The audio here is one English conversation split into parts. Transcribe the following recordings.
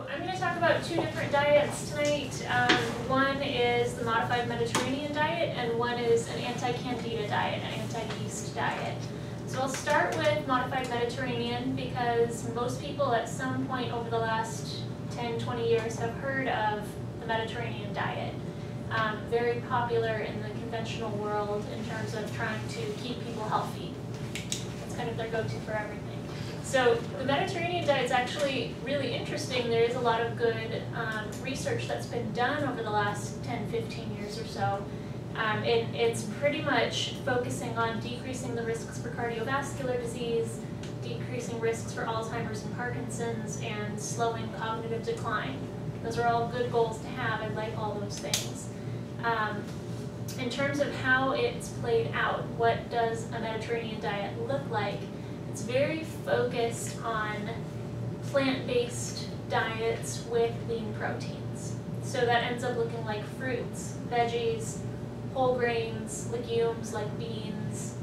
So I'm going to talk about two different diets tonight. One is the modified Mediterranean diet, and one is an anti-candida diet, an anti-yeast diet. So I'll start with modified Mediterranean because most people at some point over the last 10, 20 years have heard of the Mediterranean diet. Very popular in the conventional world in terms of trying to keep people healthy. It's kind of their go-to for everything. So the Mediterranean diet is actually really interesting. There is a lot of good research that's been done over the last 10, 15 years or so. It's pretty much focusing on decreasing the risks for cardiovascular disease, decreasing risks for Alzheimer's and Parkinson's, and slowing cognitive decline. Those are all good goals to have. I like all those things. In terms of how it's played out, what does a Mediterranean diet look like? It's very focused on plant-based diets with lean proteins. So that ends up looking like fruits, veggies, whole grains, legumes like beans,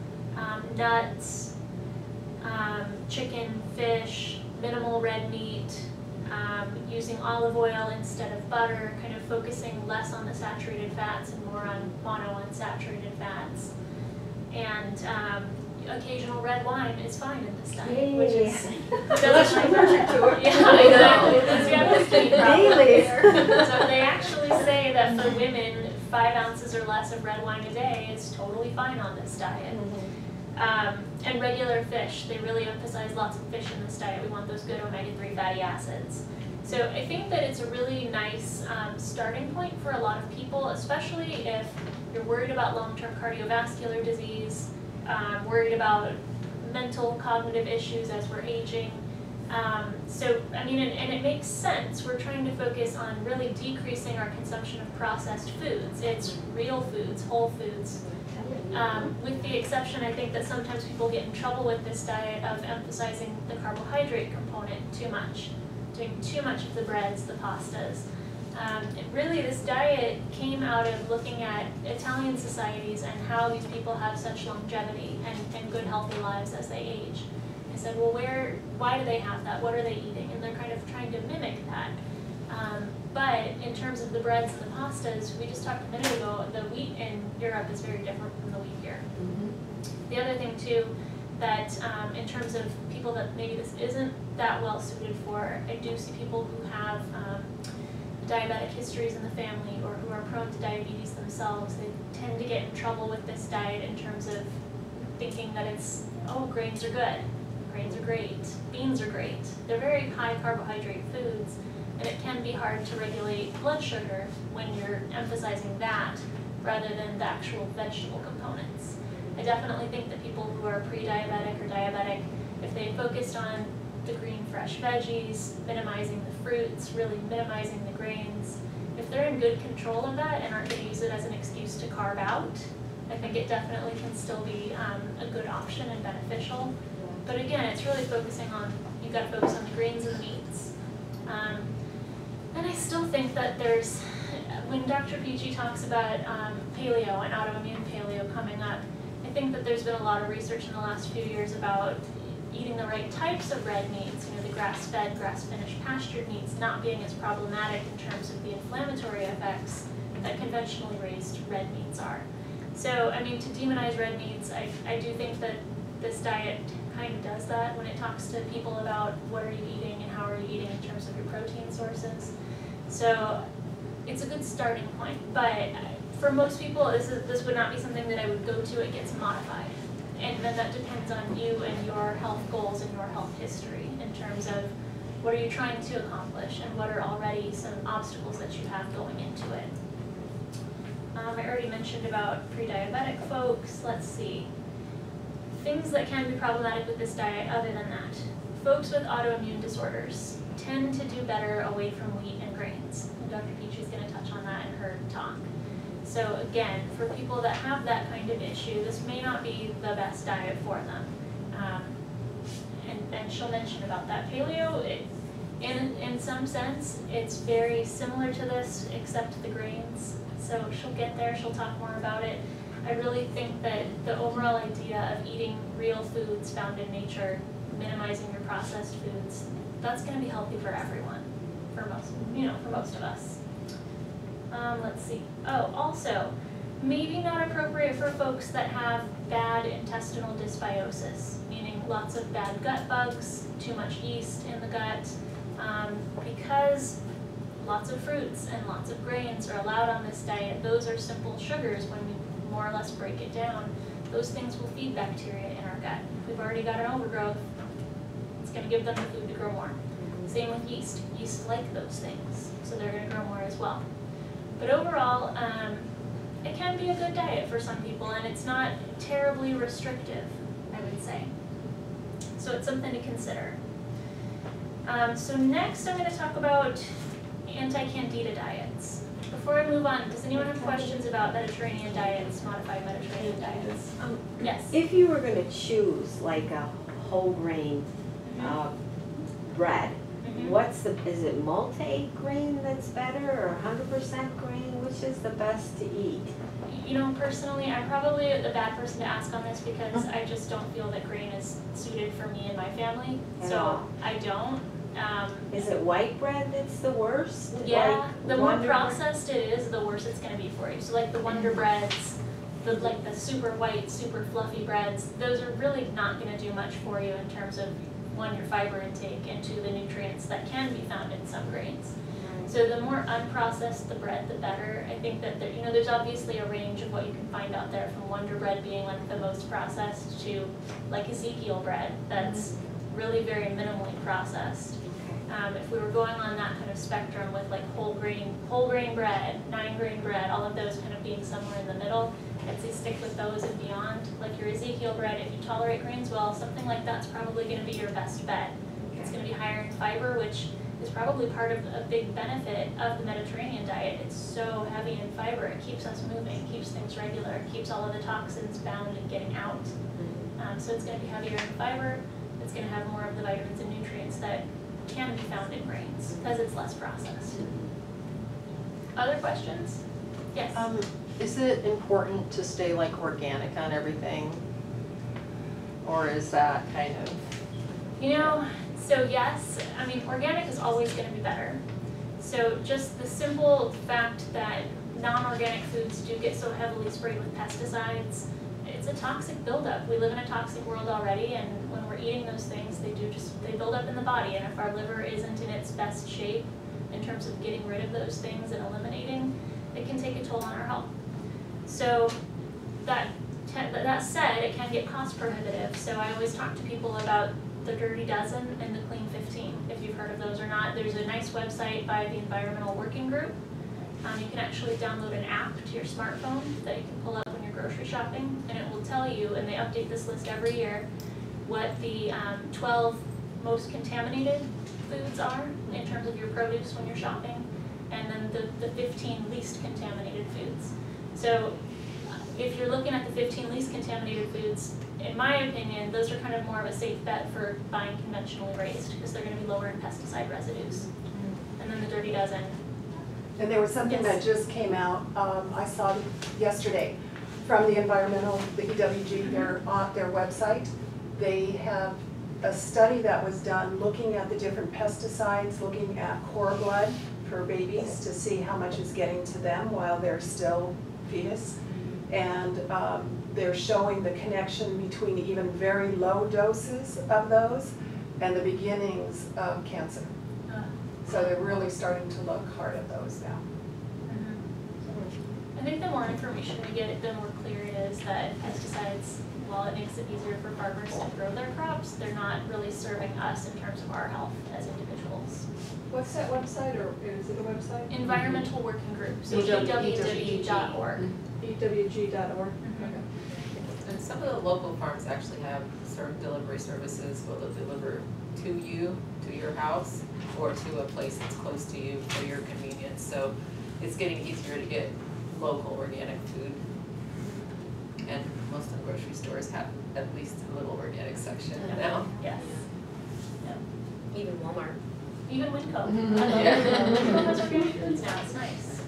nuts, chicken, fish, minimal red meat, using olive oil instead of butter, kind of focusing less on the saturated fats and more on monounsaturated fats. And occasional red wine is fine in this diet, which is doesn't allergic to it. Yeah, exactly. That's the other skinny problem there. So they actually say that for women, 5 ounces or less of red wine a day is totally fine on this diet. And regular fish, they really emphasize lots of fish in this diet. We want those good omega-3 fatty acids. So I think that it's a really nice starting point for a lot of people, especially if you're worried about long-term cardiovascular disease, worried about mental cognitive issues as we're aging. So, I mean, and it makes sense. We're trying to focus on really decreasing our consumption of processed foods. It's real foods, whole foods. With the exception, I think that sometimes people get in trouble with this diet of emphasizing the carbohydrate component too much, doing too much of the breads, the pastas. Really, this diet came out of looking at Italian societies and how these people have such longevity and good healthy lives as they age. I said, well, why do they have that? What are they eating? And they're kind of trying to mimic that. But in terms of the breads and the pastas, we just talked a minute ago, the wheat in Europe is very different from the wheat here. The other thing too, that in terms of people that maybe this isn't that well suited for, I do see people who have diabetic histories in the family or who are prone to diabetes themselves. They tend to get in trouble with this diet in terms of thinking that it's, oh, grains are good, grains are great, beans are great. They're very high carbohydrate foods, and it can be hard to regulate blood sugar when you're emphasizing that rather than the actual vegetable components. I definitely think that people who are pre-diabetic or diabetic, if they focused on the green fresh veggies, minimizing the fruits, really minimizing the grains, if they're in good control of that and aren't going to use it as an excuse to carve out, I think it definitely can still be a good option and beneficial. But again, it's really focusing on, you've got to focus on the greens and the meats. And I still think that there's, when Dr. Peachy talks about paleo and autoimmune paleo coming up, I think that there's been a lot of research in the last few years about eating the right types of red meats, you know, the grass-fed, grass-finished, pastured meats not being as problematic in terms of the inflammatory effects that conventionally raised red meats are. So, I mean, to demonize red meats, I do think that this diet kind of does that when it talks to people about what are you eating and how are you eating in terms of your protein sources. So it's a good starting point, but for most people, this would not be something that I would go to. It gets modified. And then that depends on you and your health goals and your health history in terms of what are you trying to accomplish and what are already some obstacles that you have going into it. I already mentioned about pre-diabetic folks. Let's see. Things that can be problematic with this diet other than that. Folks with autoimmune disorders tend to do better away from wheat and grains. And Dr. Peachy is going to touch on that in her talk. So again, for people that have that kind of issue, this may not be the best diet for them. And she'll mention about that. Paleo, in some sense, it's very similar to this, except the grains. So she'll get there, she'll talk more about it. I really think that the overall idea of eating real foods found in nature, minimizing your processed foods, that's going to be healthy for everyone. for most of us. Let's see. Oh, also, maybe not appropriate for folks that have bad intestinal dysbiosis, meaning lots of bad gut bugs, too much yeast in the gut, because lots of fruits and lots of grains are allowed on this diet. Those are simple sugars when we more or less break it down. Those things will feed bacteria in our gut. If we've already got an overgrowth, it's going to give them the food to grow more. Same with yeast. Yeast like those things, so they're going to grow more as well. But overall, it can be a good diet for some people, and it's not terribly restrictive, I would say. So it's something to consider. So next I'm going to talk about anti-candida diets. Before I move on, does anyone have questions about Mediterranean diets, modified Mediterranean diets? Yes? If you were going to choose like a whole grain bread, is it multi-grain that's better or 100% grain? Which is the best to eat? You know, personally, I'm probably the bad person to ask on this because I just don't feel that grain is suited for me and my family. So I don't. Is it white bread that's the worst? Yeah, like the more processed it is, the worse it's going to be for you. So like the Wonder Breads, the super white, super fluffy breads, those are really not going to do much for you in terms of, one, your fiber intake, and two, the nutrients that can be found in some grains. So the more unprocessed the bread, the better. I think that there's obviously a range of what you can find out there, from Wonder Bread being like the most processed to like Ezekiel bread that's really very minimally processed. If we were going on that kind of spectrum with like whole grain bread, 9-grain bread, all of those kind of being somewhere in the middle, I'd say stick with those and beyond. Like your Ezekiel bread, if you tolerate grains well, something like that's probably going to be your best bet. It's going to be higher in fiber, which is probably part of a big benefit of the Mediterranean diet. It's so heavy in fiber, it keeps us moving, keeps things regular, it keeps all of the toxins bound and getting out. So it's going to be heavier in fiber, it's going to have more of the vitamins and nutrients that can be found in grains because it's less processed. Other questions? Yes? Is it important to stay like organic on everything? Or is that kind of? You know, so yes, I mean, organic is always going to be better. So just the simple fact that non-organic foods do get so heavily sprayed with pesticides, it's a toxic buildup. We live in a toxic world already, and when we're eating those things, they build up in the body, and if our liver isn't in its best shape in terms of getting rid of those things and eliminating, it can take a toll on our health. So that said, it can get cost prohibitive. So I always talk to people about the Dirty Dozen and the Clean 15, if you've heard of those or not. There's a nice website by the Environmental Working Group. You can actually download an app to your smartphone that you can pull up when you're grocery shopping, and it will tell you, and they update this list every year, what the 12 most contaminated foods are in terms of your produce when you're shopping, and then the 15 least contaminated foods. So if you're looking at the 15 least contaminated foods, in my opinion, those are kind of more of a safe bet for buying conventionally raised because they're going to be lower in pesticide residues. And then the Dirty Dozen. And there was something that just came out, I saw yesterday, from the EWG, their website. They have a study that was done looking at the different pesticides, looking at cord blood for babies to see how much is getting to them while they're still fetus. And they're showing the connection between even very low doses of those and the beginnings of cancer. So they're really starting to look hard at those now. I think the more information we get, the more clear it is that pesticides, while it makes it easier for farmers to grow their crops, they're not really serving us in terms of our health as individuals. What's that website, or is it a website? Environmental Working Group, so EWG.org. EWG.org. And some of the local farms actually have certain delivery services where they'll deliver to you, to your house, or to a place that's close to you for your convenience. So it's getting easier to get local organic food. And most of the grocery stores have at least a little organic section now. Yes. Yep. Even Walmart. Even Winco. Winco has organic foods now, it's nice.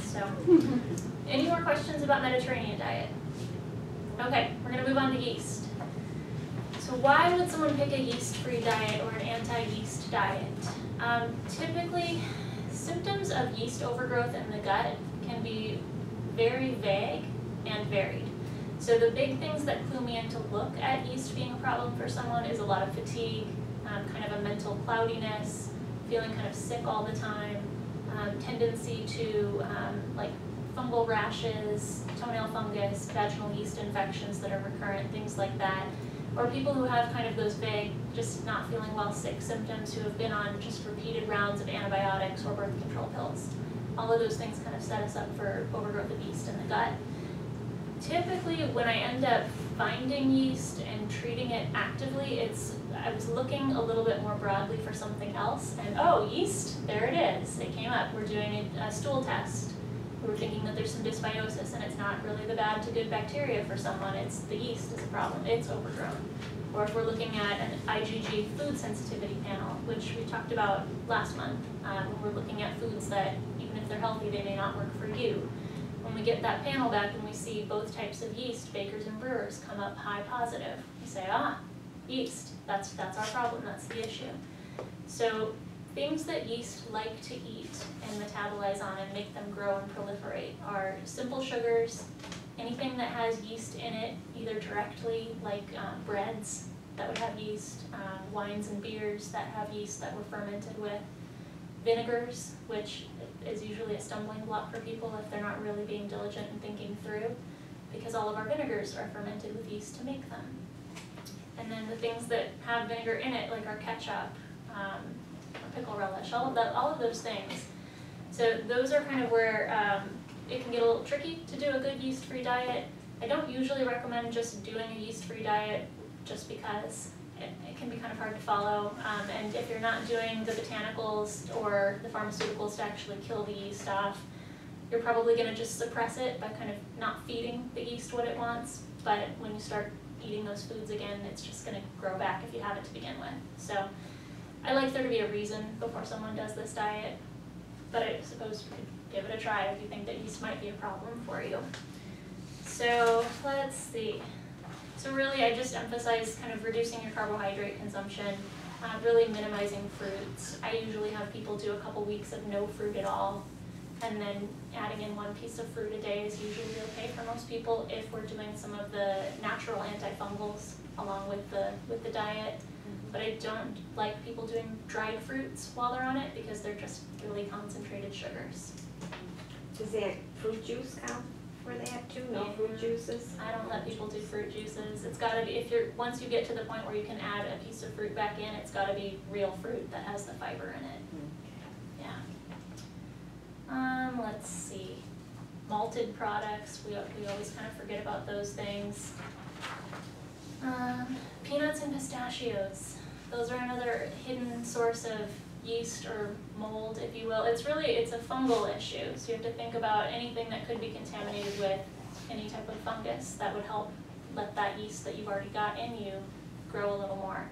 So, any more questions about Mediterranean diet? Okay, we're going to move on to yeast. So why would someone pick a yeast-free diet or an anti-yeast diet? Typically, symptoms of yeast overgrowth in the gut can be very vague and varied. So the big things that clue me in to look at yeast being a problem for someone is a lot of fatigue, kind of a mental cloudiness, feeling kind of sick all the time, tendency to like fungal rashes, toenail fungus, vaginal yeast infections that are recurrent, things like that. Or people who have kind of those vague, just not feeling well, sick symptoms who have been on just repeated rounds of antibiotics or birth control pills. All of those things kind of set us up for overgrowth of yeast in the gut. Typically, when I end up finding yeast and treating it actively, I was looking a little bit more broadly for something else, and oh, yeast, there it is. It came up. We're doing a stool test. We're thinking that there's some dysbiosis, and it's not really the bad to good bacteria for someone. It's the yeast is a problem. It's overgrown. Or if we're looking at an IgG food sensitivity panel, which we talked about last month, when we're looking at foods that, even if they're healthy, they may not work for you. When we get that panel back and we see both types of yeast, bakers and brewers, come up high positive, we say, yeast, that's our problem, that's the issue. So things that yeast like to eat and metabolize on and make them grow and proliferate are simple sugars, anything that has yeast in it, either directly, like breads that would have yeast, wines and beers that have yeast that were fermented with, vinegars, which is usually a stumbling block for people if they're not really being diligent and thinking through, because all of our vinegars are fermented with yeast to make them. And then the things that have vinegar in it, like our ketchup, pickle relish, all of those things. So those are kind of where it can get a little tricky to do a good yeast-free diet. I don't usually recommend just doing a yeast-free diet just because it can be kind of hard to follow. And if you're not doing the botanicals or the pharmaceuticals to actually kill the yeast off, you're probably going to just suppress it by kind of not feeding the yeast what it wants. But when you start eating those foods again, it's just going to grow back if you have it to begin with. So I like there to be a reason before someone does this diet, but I suppose you could give it a try if you think that yeast might be a problem for you. So let's see. So really I just emphasize kind of reducing your carbohydrate consumption, really minimizing fruits. I usually have people do a couple weeks of no fruit at all, and then adding in 1 piece of fruit a day is usually okay for most people if we're doing some of the natural antifungals along with the diet. But I don't like people doing dried fruits while they're on it because they're just really concentrated sugars. Does that fruit juice count for that too? No fruit juices? I don't let people do fruit juices. It's gotta be, once you get to the point where you can add a piece of fruit back in, it's gotta be real fruit that has the fiber in it. Yeah. Let's see. Malted products, we always kind of forget about those things. Peanuts and pistachios. Those are another hidden source of yeast or mold, if you will. It's a fungal issue, so you have to think about anything that could be contaminated with any type of fungus that would help let that yeast that you've already got in you grow a little more.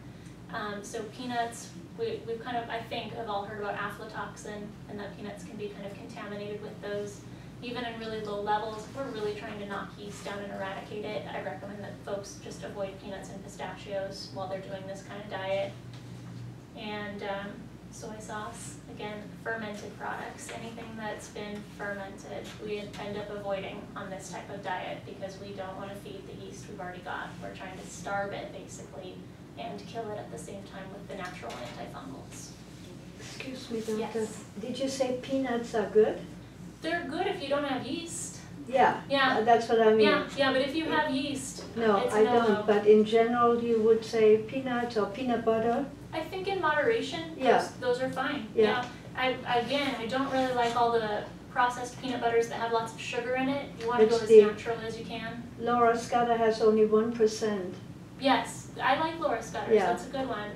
So peanuts, we've kind of, I think, have all heard about aflatoxin, and that peanuts can be kind of contaminated with those. Even in really low levels, if we're really trying to knock yeast down and eradicate it, I recommend that folks just avoid peanuts and pistachios while they're doing this kind of diet. And soy sauce, again, fermented products, anything that's been fermented, we end up avoiding on this type of diet because we don't want to feed the yeast we've already got. We're trying to starve it, basically, and kill it at the same time with the natural antifungals. Excuse me, doctor. Yes. Did you say peanuts are good? They're good if you don't have yeast. Yeah. Yeah. That's what I mean. Yeah, but if you have yeast, No, it's I no-no. don't. But in general, you would say peanuts or peanut butter. I think in moderation, Yeah. those are fine. Yeah. I don't really like all the processed peanut butters that have lots of sugar in it. You want to go It's as the- natural as you can. Laura Scudder has only 1%. Yes, I like Laura Scudder's. Yeah. That's a good one.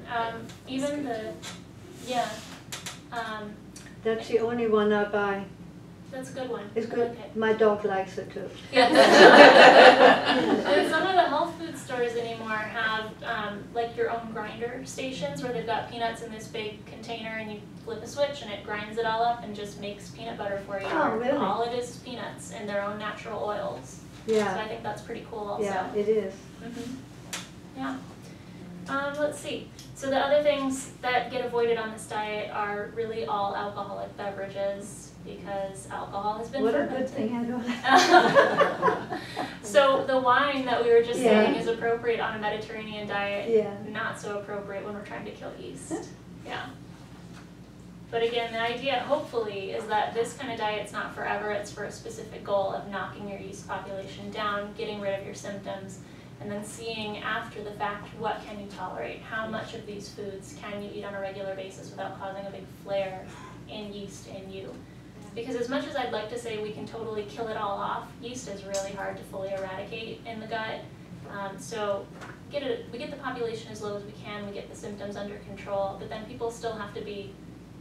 Even the, yeah, That's the only one I buy. that's a good one. It's I good. like it. My dog likes it too. Yes. And some of the health food stores anymore have like your own grinder stations where they've got peanuts in this big container and you flip a switch and it grinds it all up and just makes peanut butter for you. Oh, really? All it is peanuts and their own natural oils. So Yeah. I think that's pretty cool also. Yeah, it is. Mhm. Yeah. Let's see. So the other things that get avoided on this diet are really all alcoholic beverages because alcohol has been What a fermented. good thing I know. So the wine that we were just Yeah. saying is appropriate on a Mediterranean diet, Yeah. not so appropriate when we're trying to kill yeast. Yeah. But again, the idea, hopefully, is that this kind of diet's not forever. It's for a specific goal of knocking your yeast population down, getting rid of your symptoms, and then seeing after the fact what can you tolerate. How much of these foods can you eat on a regular basis without causing a big flare in yeast in you? Because as much as I'd like to say we can totally kill it all off, yeast is really hard to fully eradicate in the gut. So we get the population as low as we can, we get the symptoms under control, but then people still have to be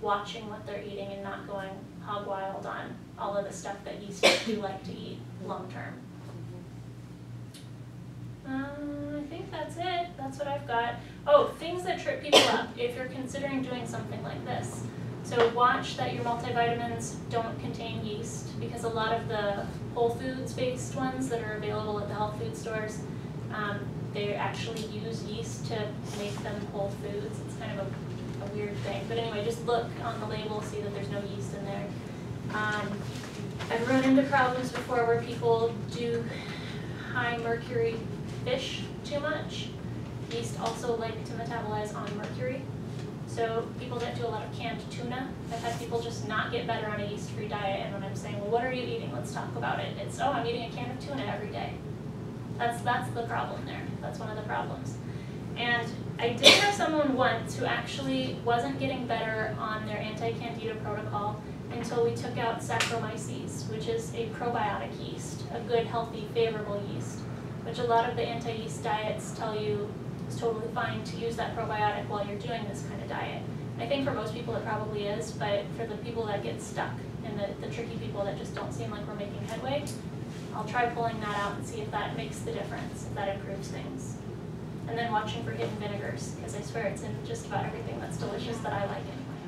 watching what they're eating and not going hog wild on all of the stuff that yeast do like to eat long term. I think that's it. That's what I've got. Oh, things that trip people up if you're considering doing something like this. So watch that your multivitamins don't contain yeast, because a lot of the whole foods based ones that are available at the health food stores, they actually use yeast to make them whole foods. It's kind of a weird thing. But anyway, just look on the label, see that there's no yeast in there. I've run into problems before where people do high mercury fish too much. Yeast also like to metabolize on mercury. So people that do a lot of canned tuna, I've had people just not get better on a yeast-free diet, and when I'm saying, well, what are you eating? Let's talk about it. It's, oh, I'm eating a can of tuna every day. That's the problem there. That's one of the problems. And I did have someone once who actually wasn't getting better on their anti-candida protocol until we took out Saccharomyces, which is a probiotic yeast, a good, healthy, favorable yeast, which a lot of the anti-yeast diets tell you is totally fine to use that probiotic while you're doing this kind of diet. I think for most people it probably is, but for the people that get stuck and the tricky people that just don't seem like we're making headway, I'll try pulling that out and see if that makes the difference, if that improves things. And then watching for hidden vinegars, because I swear it's in just about everything that's delicious that I like anyway.